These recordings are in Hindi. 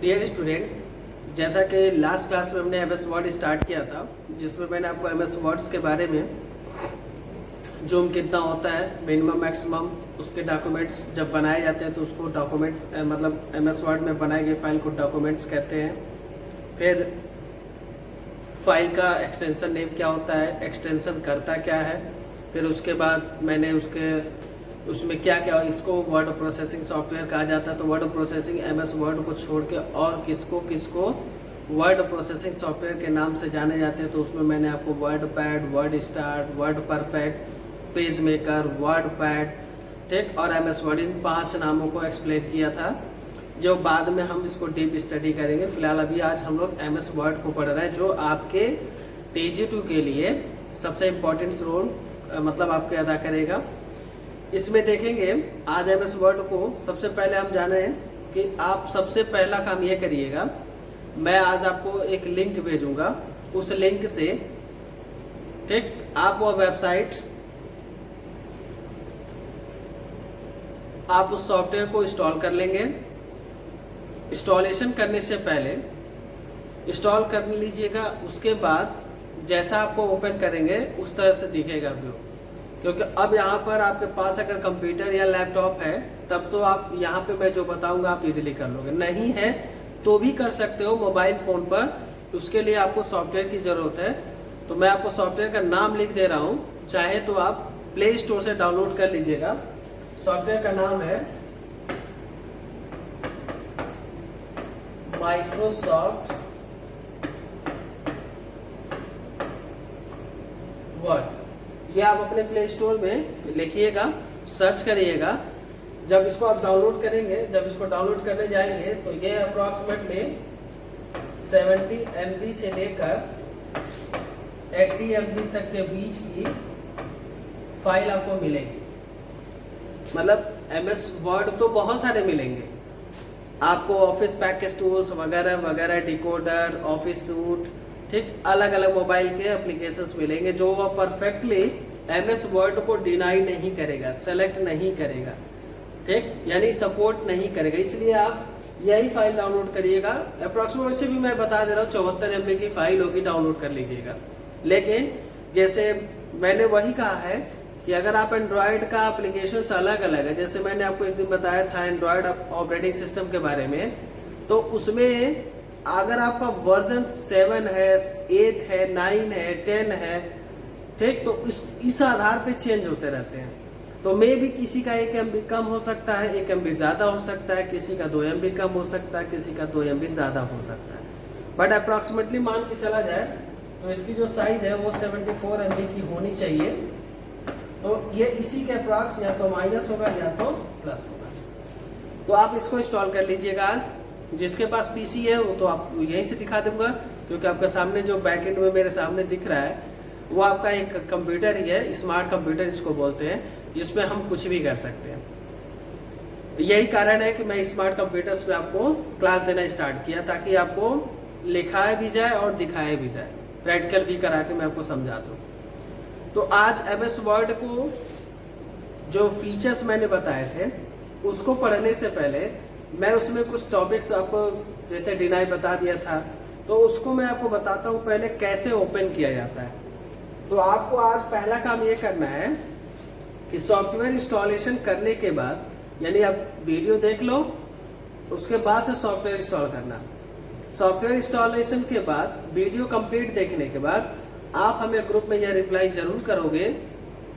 डियर स्टूडेंट्स, जैसा कि लास्ट क्लास में हमने MS वर्ड स्टार्ट किया था, जिसमें मैंने आपको MS वर्ड्स के बारे में जूम कितना होता है, मिनिमम मैक्सिमम, उसके डॉक्यूमेंट्स जब बनाए जाते हैं तो उसको डॉक्यूमेंट्स मतलब MS वर्ड में बनाए गए फाइल को डॉक्यूमेंट्स कहते हैं। फिर फाइल का एक्सटेंशन नेम क्या होता है, एक्सटेंशन करता क्या है। फिर उसके बाद मैंने उसमें क्या क्या इसको वर्ड प्रोसेसिंग सॉफ्टवेयर कहा जाता है। तो वर्ड प्रोसेसिंग MS वर्ड को छोड़ के और किसको वर्ड प्रोसेसिंग सॉफ्टवेयर के नाम से जाने जाते हैं। तो उसमें मैंने आपको word pad, word start, word perfect, page maker, word pad, ठीक, और MS वर्ड, इन 5 नामों को एक्सप्लेन किया था, जो बाद में हम इसको डीप स्टडी करेंगे। फिलहाल अभी आज हम लोग MS वर्ड को पढ़ रहे हैं, जो आपके TG2 के लिए सबसे इम्पोर्टेंट रोल मतलब आपके अदा करेगा। इसमें देखेंगे आज MS वर्ड को सबसे पहले हम जाने हैं कि आप सबसे पहला काम ये करिएगा, मैं आज आपको एक लिंक भेजूंगा, उस लिंक से, ठीक, आप वो वेबसाइट, आप उस सॉफ्टवेयर को इंस्टॉल कर लेंगे। इंस्टॉलेशन करने से पहले इंस्टॉल कर लीजिएगा, उसके बाद जैसा आपको ओपन करेंगे उस तरह से दिखेगा व्यू। क्योंकि अब यहाँ पर आपके पास अगर कंप्यूटर या लैपटॉप है तब तो आप यहाँ पे मैं जो बताऊंगा आप इजीली कर लोगे, नहीं है तो भी कर सकते हो मोबाइल फ़ोन पर। उसके लिए आपको सॉफ्टवेयर की ज़रूरत है। तो मैं आपको सॉफ्टवेयर का नाम लिख दे रहा हूँ, चाहे तो आप प्ले स्टोर से डाउनलोड कर लीजिएगा। सॉफ्टवेयर का नाम है माइक्रोसॉफ्ट वर्ड। ये आप अपने प्ले स्टोर में लिखिएगा, सर्च करिएगा। जब इसको आप डाउनलोड करेंगे, जब इसको डाउनलोड करने जाएंगे तो ये अप्रॉक्सीमेटली 70 MB से लेकर 80 MB तक के बीच की फाइल आपको मिलेगी। मतलब MS वर्ड तो बहुत सारे मिलेंगे आपको, ऑफिस पैकेज टूल्स वगैरह वगैरह, डिकोडर, ऑफिस सूट, ठीक, अलग अलग मोबाइल के एप्लीकेशंस मिलेंगे, जो वह परफेक्टली MS वर्ड को डिनाई नहीं करेगा, सेलेक्ट नहीं करेगा, ठीक, यानी सपोर्ट नहीं करेगा। इसलिए आप यही फाइल डाउनलोड करिएगा। अप्रॉक्सीमेट से भी मैं बता दे रहा हूँ 74 MB की फाइल होगी, डाउनलोड कर लीजिएगा। लेकिन जैसे मैंने वही कहा है कि अगर आप एंड्रॉयड का एप्लीकेशन अलग अलग है, जैसे मैंने आपको एक दिन बताया था एंड्रॉयड ऑपरेटिंग सिस्टम के बारे में, तो उसमें अगर आपका वर्जन 7 है, 8 है, 9 है, 10 है, ठीक, तो इस आधार पे चेंज होते रहते हैं। तो मे भी किसी का 1 MB कम हो सकता है, 1 MB ज्यादा हो सकता है, किसी का 2 MB कम हो सकता है, किसी का 2 MB ज्यादा हो सकता है। बट अप्रॉक्सीमेटली मान के चला जाए तो इसकी जो साइज है वो 74 MB की होनी चाहिए। तो ये इसी के अप्रॉक्स या तो माइनस होगा या तो प्लस होगा। तो आप इसको इंस्टॉल कर लीजिएगा आज। जिसके पास PC है वो तो आप यहीं से दिखा दूंगा, क्योंकि आपके सामने जो बैकएंड में मेरे सामने दिख रहा है वो आपका एक कंप्यूटर ही है, स्मार्ट कंप्यूटर इसको बोलते हैं, जिसमें हम कुछ भी कर सकते हैं। यही कारण है कि मैं स्मार्ट कंप्यूटर्स पे आपको क्लास देना स्टार्ट किया, ताकि आपको लिखाया भी जाए और दिखाया भी जाए, प्रैक्टिकल भी करा के मैं आपको समझा दूँ। तो आज MS वर्ड को जो फीचर्स मैंने बताए थे उसको पढ़ने से पहले मैं उसमें कुछ टॉपिक्स आपको, जैसे डिनाई बता दिया था, तो उसको मैं आपको बताता हूँ पहले कैसे ओपन किया जाता है। तो आपको आज पहला काम ये करना है कि सॉफ्टवेयर इंस्टॉलेशन करने के बाद, यानी आप वीडियो देख लो, उसके बाद से सॉफ्टवेयर इंस्टॉल करना। सॉफ्टवेयर इंस्टॉलेशन के बाद, वीडियो कंप्लीट देखने के बाद आप हमें ग्रुप में यह रिप्लाई जरूर करोगे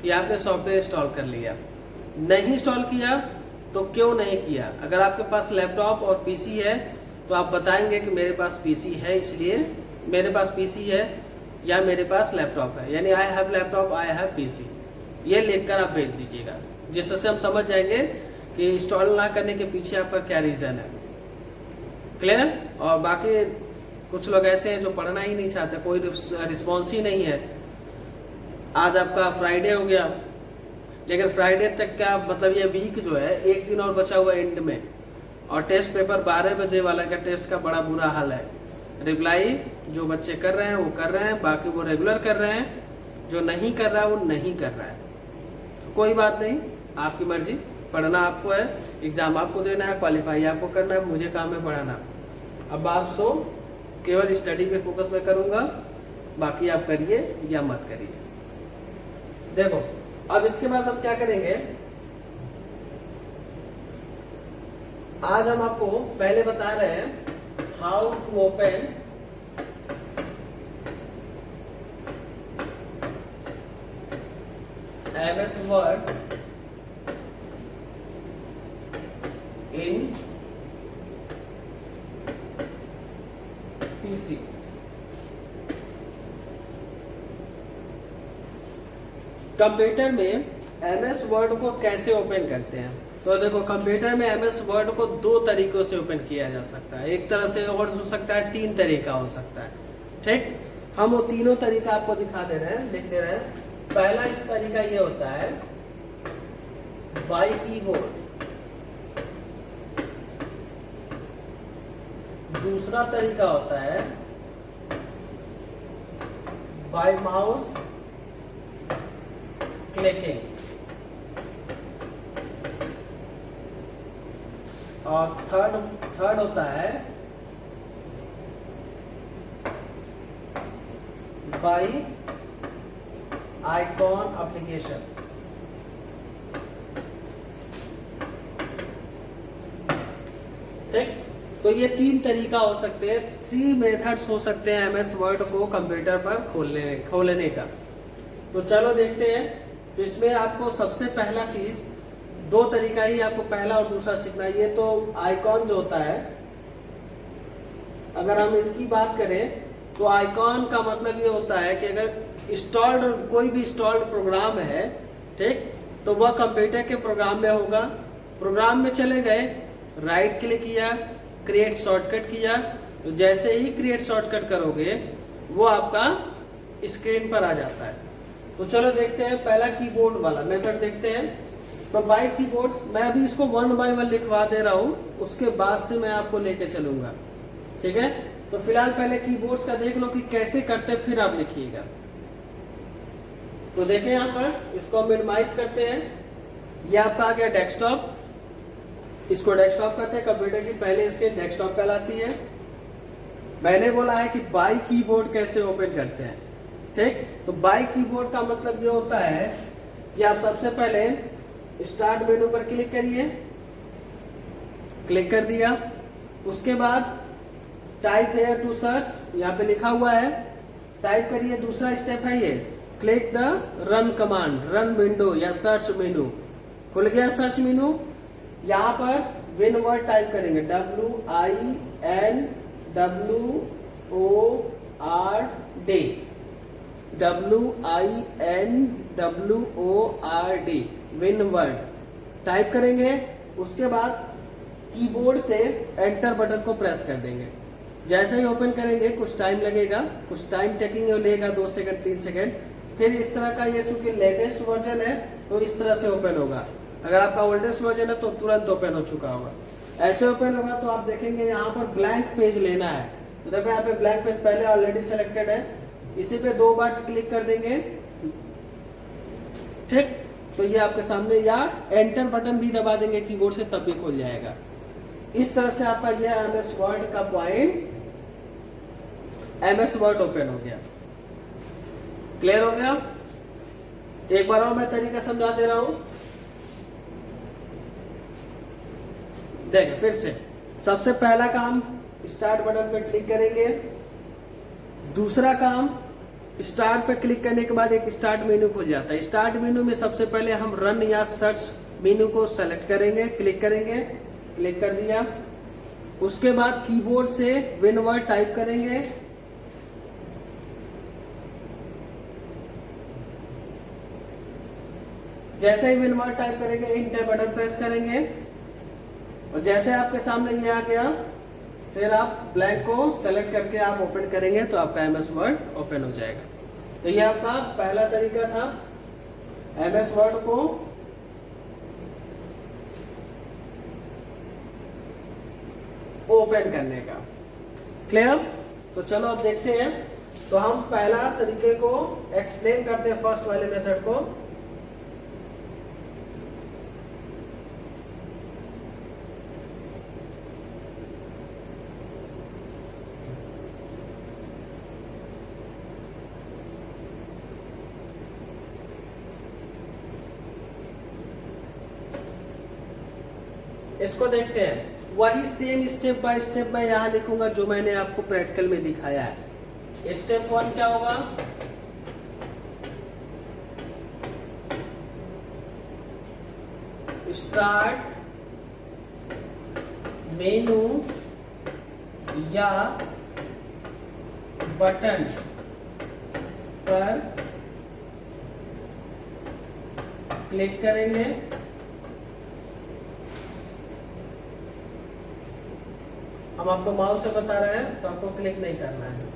कि आपने सॉफ्टवेयर इंस्टॉल कर लिया। नहीं इंस्टॉल किया तो क्यों नहीं किया। अगर आपके पास लैपटॉप और PC है तो आप बताएंगे कि मेरे पास PC है, इसलिए मेरे पास PC है, या मेरे पास लैपटॉप है, यानी I have laptop, I have PC, ये लिखकर आप भेज दीजिएगा, जिससे हम समझ जाएंगे कि इंस्टॉल ना करने के पीछे आपका क्या रीज़न है। क्लियर। और बाकी कुछ लोग ऐसे हैं जो पढ़ना ही नहीं चाहते, कोई रिस्पॉन्स ही नहीं है। आज आपका फ्राइडे हो गया, लेकिन फ्राइडे तक का मतलब ये वीक जो है, एक दिन और बचा हुआ एंड में, और टेस्ट पेपर 12 बजे वाला का टेस्ट का बड़ा बुरा हाल है। रिप्लाई जो बच्चे कर रहे हैं वो कर रहे हैं, बाकी वो रेगुलर कर रहे हैं, जो नहीं कर रहा है वो नहीं कर रहा है। तो कोई बात नहीं, आपकी मर्जी, पढ़ना आपको है, एग्जाम आपको देना है, क्वालिफाई आपको करना है, मुझे काम है पढ़ाना। अब आप सो केवल स्टडी पे फोकस मैं करूंगा, बाकी आप करिए या मत करिए। देखो अब इसके बाद हम क्या करेंगे, आज हम आपको पहले बता रहे हैं how to open MS Word in PC। Computer में MS Word को कैसे ओपन करते हैं, तो देखो कंप्यूटर में MS Word को दो तरीकों से ओपन किया जा सकता है। एक तरह से और हो सकता है, तीन तरीका हो सकता है। ठीक, हम वो तीनों तरीका आपको दिखा दे रहे हैं, लिख दे रहे हैं। पहला इस तरीका ये होता है बाय कीबोर्ड, दूसरा तरीका होता है बाय माउस क्लिकिंग, और थर्ड होता है बाय आइकॉन एप्लीकेशन। ठीक, तो ये तीन तरीका हो सकते हैं, 3 मेथड्स हो सकते हैं MS Word को कंप्यूटर पर खोलने का। तो चलो देखते हैं। तो इसमें आपको सबसे पहला चीज, दो तरीका ही आपको पहला और दूसरा सीखना है। ये तो आइकॉन जो होता है, अगर हम इसकी बात करें तो आइकॉन का मतलब ये होता है कि अगर इंस्टॉल्ड कोई भी इंस्टॉल्ड प्रोग्राम है, ठीक, तो वह कंप्यूटर के प्रोग्राम में होगा। प्रोग्राम में चले गए, राइट क्लिक किया, क्रिएट शॉर्टकट किया, तो जैसे ही क्रिएट शॉर्टकट करोगे वो आपका स्क्रीन पर आ जाता है। तो चलो देखते हैं, पहला कीबोर्ड वाला मेथड देखते हैं। तो बाय कीबोर्ड्स, मैं अभी इसको 1 बाय 1 लिखवा दे रहा हूं, उसके बाद से मैं आपको लेके चलूंगा। ठीक है, तो फिलहाल पहले कीबोर्ड्स का देख लो कि कैसे करते, फिर आप लिखिएगा। तो देखें यहाँ पर, इसको मिनिमाइज करते हैं। ये आपका आ गया डेस्कटॉप, इसको डेस्कटॉप कहते हैं। कंप्यूटर की पहले इसके डेस्कटॉप कहलाती है। मैंने बोला है कि बाय कीबोर्ड कैसे ओपन करते हैं। ठीक, तो बाय कीबोर्ड का मतलब ये होता है कि आप सबसे पहले स्टार्ट मेनू पर क्लिक करिए, क्लिक कर दिया। उसके बाद टाइप हेयर टू सर्च, यहाँ पे लिखा हुआ है, टाइप करिए। दूसरा स्टेप है ये, click the run command, run window या सर्च मेनू। खुल गया सर्च मेनू। यहाँ पर विन वर्ड टाइप करेंगे, WINWORD, विन वर्ड टाइप करेंगे। उसके बाद कीबोर्ड से एंटर बटन को प्रेस कर देंगे। जैसे ही ओपन करेंगे कुछ टाइम लगेगा, कुछ टाइम टेकिंग लेगा, 2 सेकंड 3 सेकंड। फिर इस तरह का, ये चूंकि लेटेस्ट वर्जन है तो इस तरह से ओपन होगा। अगर आपका ओल्डेस्ट वर्जन है तो तुरंत ओपन हो चुका होगा। ऐसे ओपन होगा तो आप देखेंगे यहाँ पर ब्लैंक पेज लेना है। तो देखो यहाँ पे ब्लैंक पेज पहले ऑलरेडी सिलेक्टेड है, इसी पे 2 बार क्लिक कर देंगे। ठीक, तो ये आपके सामने, या एंटर बटन भी दबा देंगे कीबोर्ड से, तब भी खुल जाएगा। इस तरह से आपका ये MS Word का पॉइंट, MS Word ओपन हो गया। क्लियर हो गया? एक बार और मैं तरीका समझा दे रहा हूं। देखिए फिर से, सबसे पहला काम स्टार्ट बटन पे क्लिक करेंगे। दूसरा काम, स्टार्ट पे क्लिक करने के बाद एक स्टार्ट मेनू खुल जाता है। स्टार्ट मेनू में सबसे पहले हम रन या सर्च मेनू को सेलेक्ट करेंगे, क्लिक करेंगे, क्लिक कर दिया। उसके बाद कीबोर्ड से विन वर्ड टाइप करेंगे। जैसे ही विन वर्ड टाइप करेंगे, इंटर बटन प्रेस करेंगे, और जैसे आपके सामने ये आ गया, फिर आप ब्लैंक को सेलेक्ट करके आप ओपन करेंगे तो आपका MS Word ओपन हो जाएगा। तो ये आपका पहला तरीका था MS Word को ओपन करने का। क्लियर? तो चलो अब देखते हैं। तो हम पहला तरीके को एक्सप्लेन करते हैं, फर्स्ट वाले मेथड को। इसको देखते हैं। वही सेम स्टेप बाय स्टेप मैं यहाँ लिखूंगा जो मैंने आपको प्रैक्टिकल में दिखाया है। स्टेप 1 क्या होगा, स्टार्ट मेनू या बटन पर क्लिक करेंगे। हम आपको माउस से बता रहे हैं तो आपको क्लिक नहीं करना है।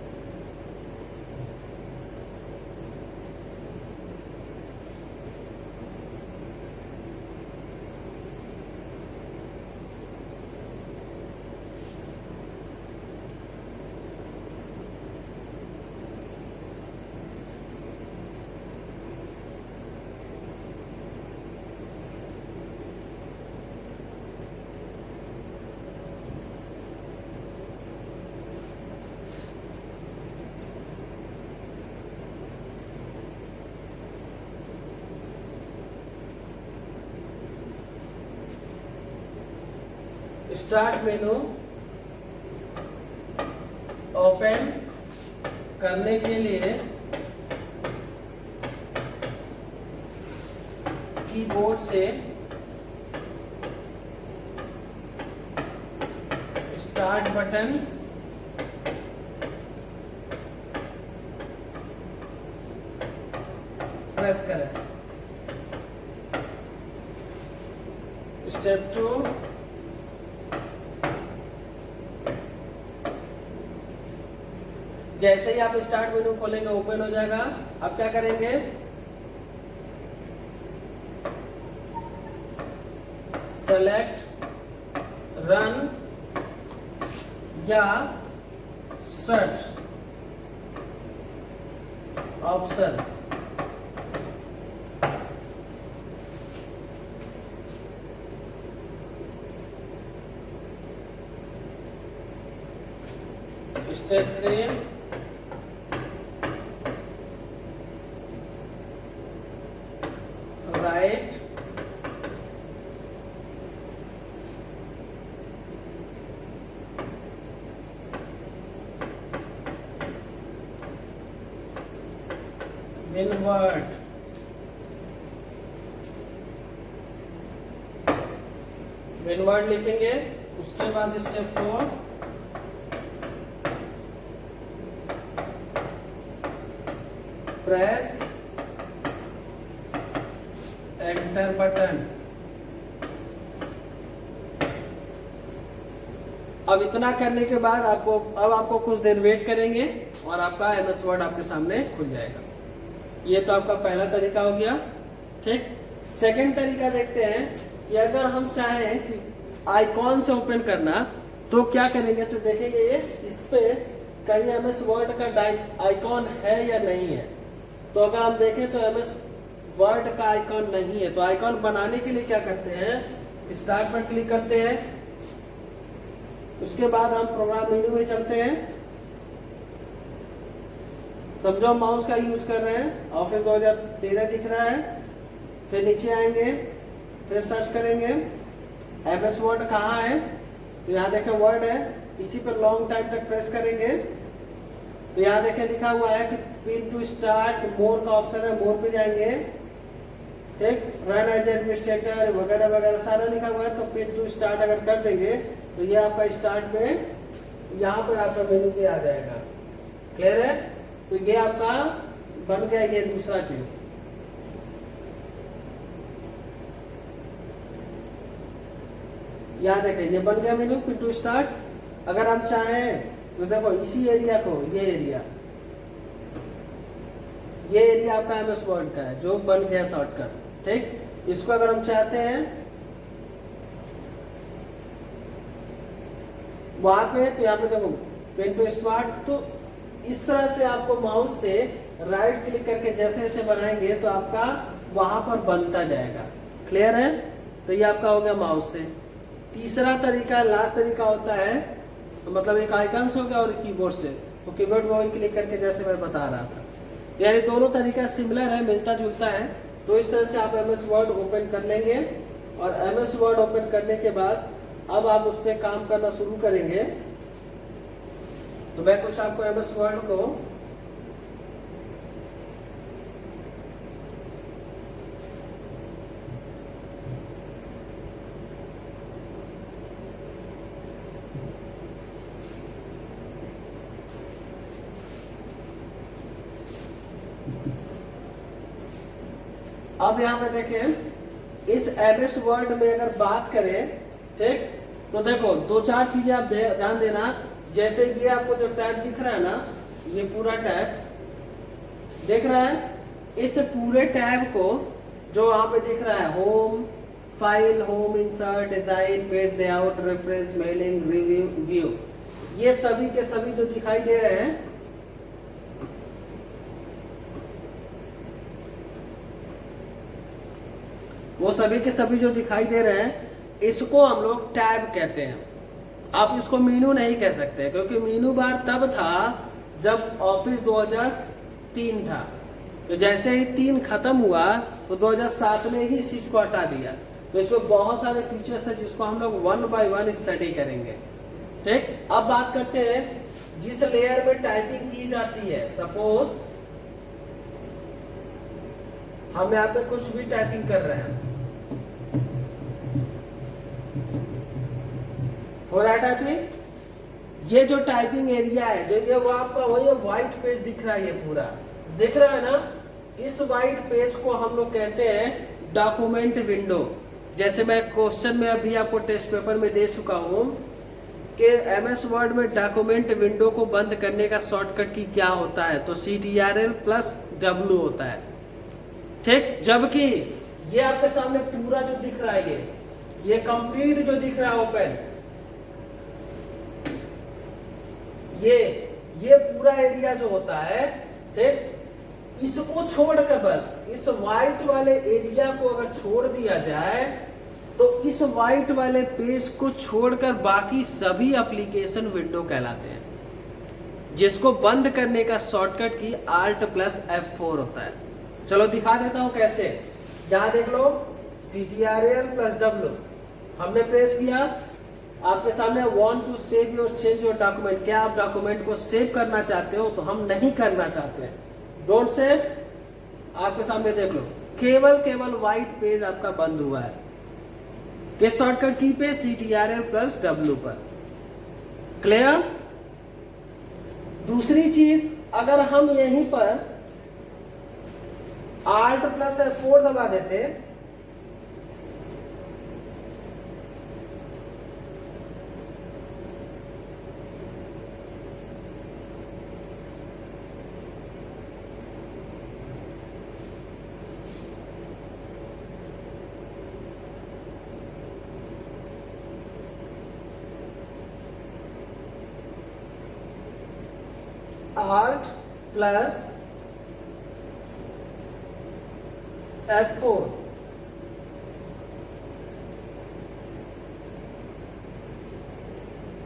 स्टार्ट मेनू ओपन करने के लिए कीबोर्ड से स्टार्ट बटन प्रेस करें। स्टेप 2, जैसे ही आप स्टार्ट मेनू खोलेंगे ओपन हो जाएगा। अब क्या करेंगे, सेलेक्ट रन या search option, step 3, write invert, invert लिखेंगे। उसके बाद स्टेप 4, प्रेस एंटर बटन। अब इतना करने के बाद आपको कुछ देर वेट करेंगे और आपका MS वर्ड आपके सामने खुल जाएगा। ये तो आपका पहला तरीका हो गया। ठीक, सेकंड तरीका देखते हैं कि अगर हम चाहें कि आइकॉन से ओपन करना तो क्या करेंगे, तो देखेंगे ये इस पे कहीं MS वर्ड का आइकॉन है या नहीं है। तो अगर हम देखें तो MS वर्ड का आइकॉन नहीं है। तो आइकॉन बनाने के लिए क्या करते हैं, स्टार्ट पर क्लिक करते हैं। उसके बाद हम प्रोग्राम मेन्यू में चलते हैं। समझो हम माउस का यूज कर रहे हैं, ऑफिस 2013 दिख रहा है। फिर नीचे आएंगे, फिर सर्च करेंगे MS वर्ड कहाँ है, तो यहाँ देखें वर्ड है, इसी पर लॉन्ग टाइम तक प्रेस करेंगे तो यहाँ देखें लिखा हुआ है कि पिन टू स्टार्ट मोर का ऑप्शन है, मोर पे जाएंगे। ठीक, रन एज एडमिनिस्ट्रेटर वगैरह वगैरह सारा लिखा हुआ है। तो पिन टू स्टार्ट अगर कर देंगे तो ये आपका स्टार्ट में यहाँ पर आपका मेन्यू पे आ जाएगा। क्लियर है, तो ये आपका बन गया ये दूसरा चीज। यहाँ देखें ये बन गया मेन्यू पिन टू स्टार्ट। अगर हम चाहें तो देखो इसी एरिया को, ये एरिया आपका MS वर्ड का है जो बन गया शॉर्टकट। ठीक, इसको अगर हम चाहते हैं वहां पे, तो यहाँ पे देखो पेन टू स्टार्ट। तो इस तरह से आपको माउस से राइट क्लिक करके जैसे जैसे बनाएंगे तो आपका वहां पर बनता जाएगा। क्लियर है, तो ये आपका हो गया माउस से। तीसरा तरीका, लास्ट तरीका होता है, तो मतलब एक आइकन से हो गया और कीबोर्ड से। तो कीबोर्ड में क्लिक करके जैसे मैं बता रहा था, यानी दोनों तरीका सिमिलर है, मिलता जुलता है। तो इस तरह से आप MS वर्ड ओपन कर लेंगे और MS वर्ड ओपन करने के बाद अब आप उस पर काम करना शुरू करेंगे। तो मैं कुछ आपको एमएस वर्ड को अब यहां पे देखें, इस एमएस वर्ड में अगर बात करें, ठीक, तो देखो दो चार चीजें आप ध्यान देना। जैसे ये आपको जो टैब दिख रहा है ना, ये पूरा टैब दिख रहा है, इस पूरे टैब को जो वहां पे दिख रहा है, home, file, home, insert, design, page layout, reference, mailing, review, view, ये सभी के सभी जो दिखाई दे रहे हैं, वो सभी के सभी जो दिखाई दे रहे हैं, इसको हम लोग टैब कहते हैं। आप इसको मीनू नहीं कह सकते, क्योंकि मीनू बार तब था जब ऑफिस 2003 था। तो जैसे ही 3 खत्म हुआ तो 2007 में ही इस चीज को हटा दिया। तो इसमें बहुत सारे फीचर्स हैं जिसको हम लोग 1 बाय 1 स्टडी करेंगे। ठीक, अब बात करते हैं जिस लेयर में टाइपिंग की जाती है। सपोज हम यहाँ पे कुछ भी टाइपिंग कर रहे हैं, हो रहा है टाइपिंग। ये जो टाइपिंग एरिया है, जो ये वो आपका वो ये व्हाइट पेज दिख रहा है, ये पूरा दिख रहा है ना, इस व्हाइट पेज को हम लोग कहते हैं डॉक्यूमेंट विंडो। जैसे मैं क्वेश्चन में अभी आपको टेस्ट पेपर में दे चुका हूं कि एमएस वर्ड में डॉक्यूमेंट विंडो को बंद करने का शॉर्टकट की क्या होता है, तो CTRL+W होता है। ठीक, जबकि ये आपके सामने पूरा जो दिख रहा है, ये कंप्लीट जो दिख रहा है ओपन, ये पूरा एरिया जो होता है, ठीक, इसको छोड़कर बस इस व्हाइट वाले एरिया को अगर छोड़ दिया जाए तो इस व्हाइट वाले पेज को छोड़कर बाकी सभी एप्लीकेशन विंडो कहलाते हैं, जिसको बंद करने का शॉर्टकट की Alt+F4 होता है। चलो दिखा देता हूं कैसे। यहां देख लो, CTRL+W हमने प्रेस किया, आपके सामने want to save your change your document. क्या आप डॉक्यूमेंट को सेव करना चाहते हो? तो हम नहीं करना चाहते हैं, डोंट सेव। आपके सामने देख लो, केवल व्हाइट पेज आपका बंद हुआ है। किस शॉर्टकट की पे? CTRL+W पर। क्लियर? दूसरी चीज, अगर हम यहीं पर Alt+F4 दबा देते, Alt+F4,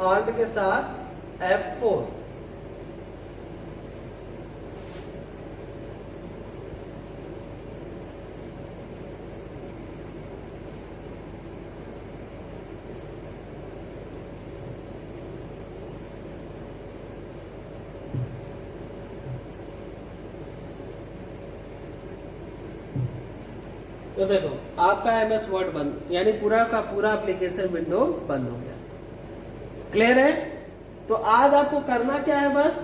Alt के साथ F4, तो देखो आपका एमएस वर्ड बंद, यानी पूरा का पूरा एप्लीकेशन विंडो बंद हो गया। क्लियर है? तो आज आपको करना क्या है, बस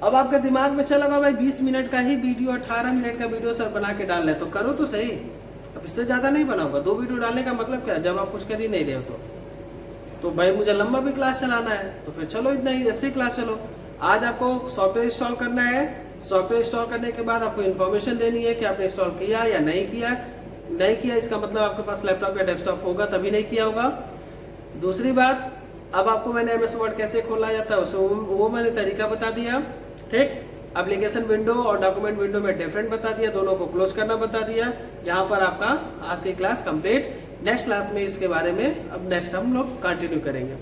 अब आपके दिमाग में चलेगा भाई 20 मिनट का ही वीडियो, 18 मिनट का वीडियो सर बना के डाल ले, तो करो तो सही। अब इससे ज्यादा नहीं बनाऊंगा। 2 वीडियो डालने का मतलब क्या है, जब आप कुछ कर ही नहीं रहे हो तो भाई मुझे लंबा भी क्लास चलाना है, तो फिर चलो इतना ही, ऐसे ही क्लास चलो। आज आपको सॉफ्टवेयर इंस्टॉल करना है। सॉफ्टवेयर इंस्टॉल करने के बाद आपको इन्फॉर्मेशन देनी है कि आपने इंस्टॉल किया या नहीं किया। नहीं किया इसका मतलब आपके पास लैपटॉप या डेस्कटॉप होगा, तभी नहीं किया होगा। दूसरी बात, अब आपको मैंने एमएस वर्ड कैसे खोला जाता है वो मैंने तरीका बता दिया। ठीक, एप्लीकेशन विंडो और डॉक्यूमेंट विंडो में डिफरेंट बता दिया, दोनों को क्लोज करना बता दिया। यहाँ पर आपका आज की क्लास कंप्लीट। नेक्स्ट क्लास में इसके बारे में अब नेक्स्ट हम लोग कंटिन्यू करेंगे।